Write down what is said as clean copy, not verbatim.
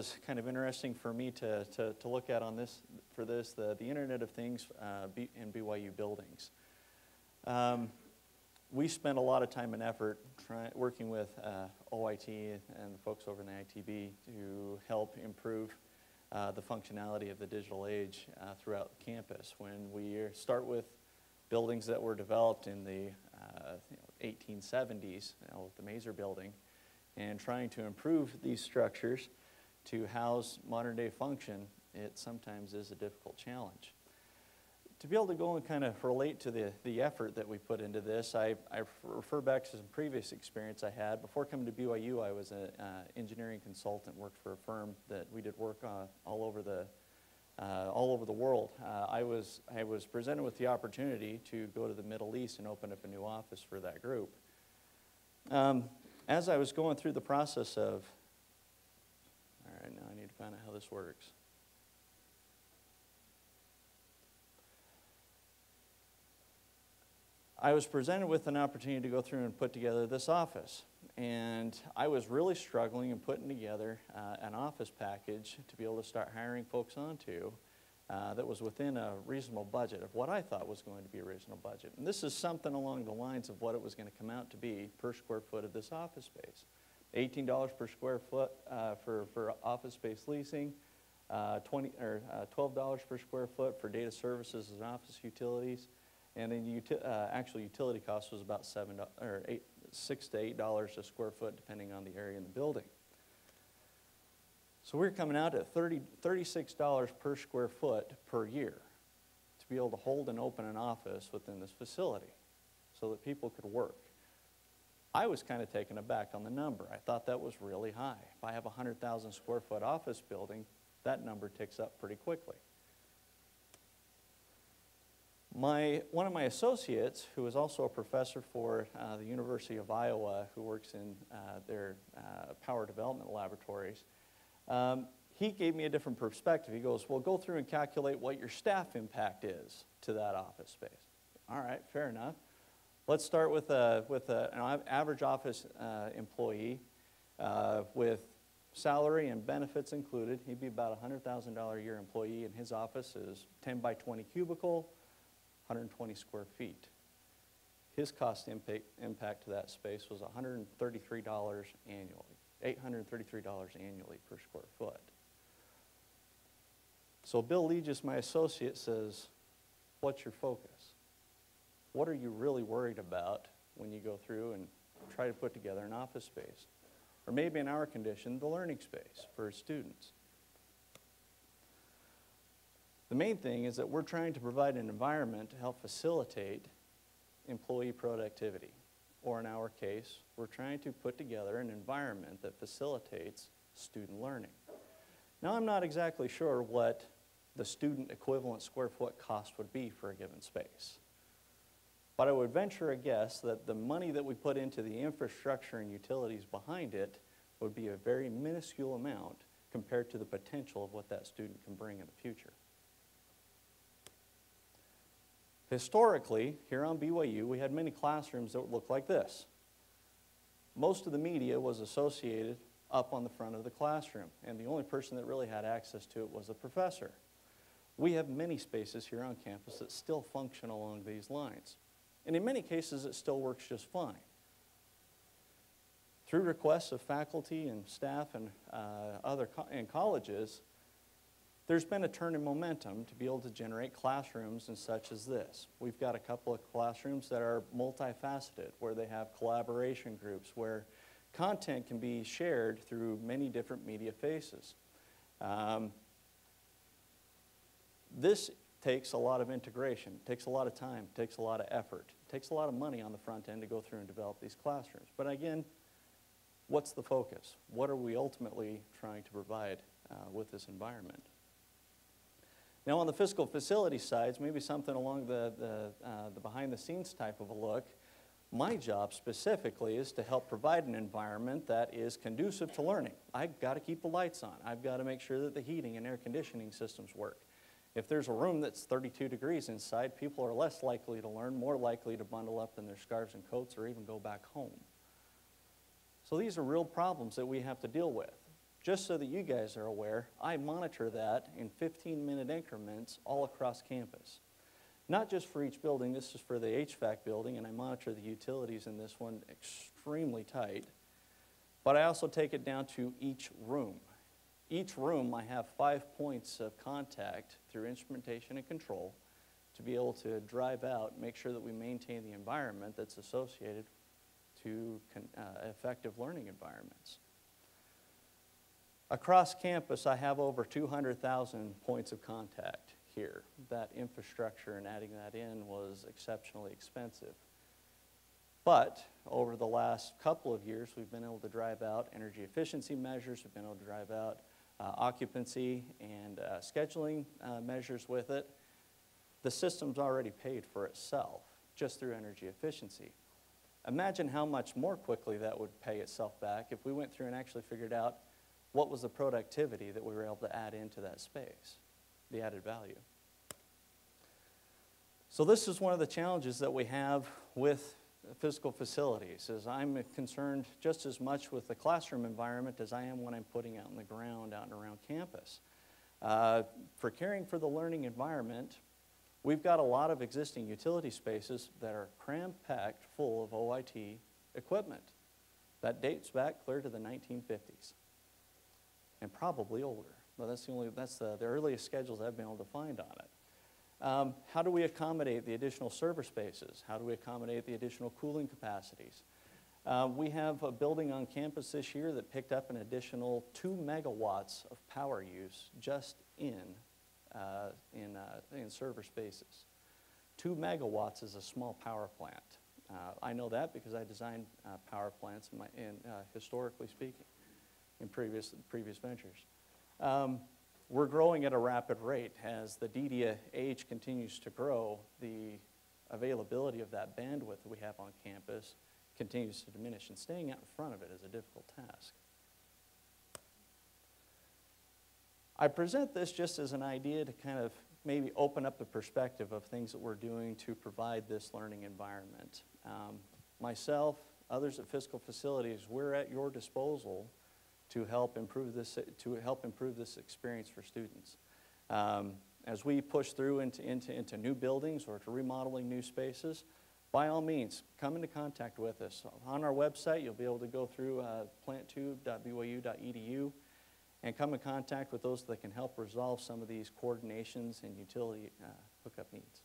was kind of interesting for me to look at on this, the Internet of Things in BYU buildings. We spent a lot of time and effort working with OIT and the folks over in the ITB to help improve the functionality of the digital age throughout the campus. When we start with buildings that were developed in the 1870s, with the Mazer building, and trying to improve these structures to house modern day function, it sometimes is a difficult challenge. To be able to go and kind of relate to the effort that we put into this, I refer back to some previous experience I had. Before coming to BYU, I was an engineering consultant, worked for a firm that we did work all over the world. I was presented with the opportunity to go to the Middle East and open up a new office for that group. As I was going through the process of, all right, now I need to find out how this works. I was presented with an opportunity to go through and put together this office. And I was really struggling in putting together an office package to be able to start hiring folks onto that was within a reasonable budget of what I thought was going to be a reasonable budget. And this is something along the lines of what it was going to come out to be per square foot of this office space. $18 per square foot for office space leasing, $12 per square foot for data services and office utilities, and then actual utility cost was about $6 to $8 a square foot, depending on the area in the building. So we're coming out at $36 per square foot per year to be able to hold and open an office within this facility so that people could work. I was kind of taken aback on the number. I thought that was really high. If I have a 100,000 square foot office building, that number ticks up pretty quickly. One of my associates, who is also a professor for the University of Iowa, who works in their power development laboratories, he gave me a different perspective. He goes, well, go through and calculate what your staff impact is to that office space. All right, fair enough. Let's start with an average office employee with salary and benefits included. He'd be about a $100,000 a year employee, and his office is 10 by 20 cubicle, 120 square feet. His cost impact to that space was $133 annually, $833 annually per square foot. So Bill Legis, my associate, says, what's your focus? What are you really worried about when you go through and try to put together an office space? Or maybe in our condition, the learning space for students. The main thing is that we're trying to provide an environment to help facilitate employee productivity. Or in our case, we're trying to put together an environment that facilitates student learning. Now, I'm not exactly sure what the student equivalent square foot cost would be for a given space. But I would venture a guess that the money that we put into the infrastructure and utilities behind it would be a very minuscule amount compared to the potential of what that student can bring in the future. Historically, here on BYU, we had many classrooms that looked like this. Most of the media was associated up on the front of the classroom, and the only person that really had access to it was the professor. We have many spaces here on campus that still function along these lines. And in many cases, it still works just fine. Through requests of faculty and staff and colleges, there's been a turn in momentum to be able to generate classrooms and such as this. We've got a couple of classrooms that are multifaceted, where they have collaboration groups, where content can be shared through many different media faces. This takes a lot of integration, takes a lot of time, takes a lot of effort, takes a lot of money on the front end to go through and develop these classrooms. But again, what's the focus? What are we ultimately trying to provide with this environment? Now, on the physical facility sides, maybe something along the behind-the-scenes type of a look, my job specifically is to help provide an environment that is conducive to learning. I've got to keep the lights on. I've got to make sure that the heating and air conditioning systems work. If there's a room that's 32 degrees inside, people are less likely to learn, more likely to bundle up in their scarves and coats or even go back home. So these are real problems that we have to deal with. just so that you guys are aware, I monitor that in 15-minute increments all across campus. Not just for each building, this is for the HVAC building, and I monitor the utilities in this one extremely tight. But I also take it down to each room. Each room, I have 5 points of contact through instrumentation and control to be able to drive out, make sure that we maintain the environment that's associated to effective learning environments. Across campus, I have over 200,000 points of contact here. That infrastructure and adding that in was exceptionally expensive. But over the last couple of years, we've been able to drive out energy efficiency measures, we've been able to drive out occupancy and scheduling measures with it. The system's already paid for itself just through energy efficiency. Imagine how much more quickly that would pay itself back if we went through and actually figured out what was the productivity that we were able to add into that space, the added value. So this is one of the challenges that we have with physical facilities, is I'm concerned just as much with the classroom environment as I am when I'm putting out in the ground, out and around campus. For caring for the learning environment, we've got a lot of existing utility spaces that are cram-packed full of OIT equipment. That dates back clear to the 1950s, and probably older. But that's the earliest schedules I've been able to find on it. How do we accommodate the additional server spaces? How do we accommodate the additional cooling capacities? We have a building on campus this year that picked up an additional 2 megawatts of power use just in server spaces. 2 megawatts is a small power plant. I know that because I designed power plants historically speaking, in previous ventures. We're growing at a rapid rate. As the DDA age continues to grow, the availability of that bandwidth that we have on campus continues to diminish, and staying out in front of it is a difficult task. I present this just as an idea to kind of maybe open up the perspective of things that we're doing to provide this learning environment. Myself, others at Physical Facilities, we're at your disposal to help improve this experience for students. As we push through into new buildings or to remodeling new spaces, by all means, come into contact with us. On our website, you'll be able to go through plant2.byu.edu and come in contact with those that can help resolve some of these coordinations and utility hookup needs.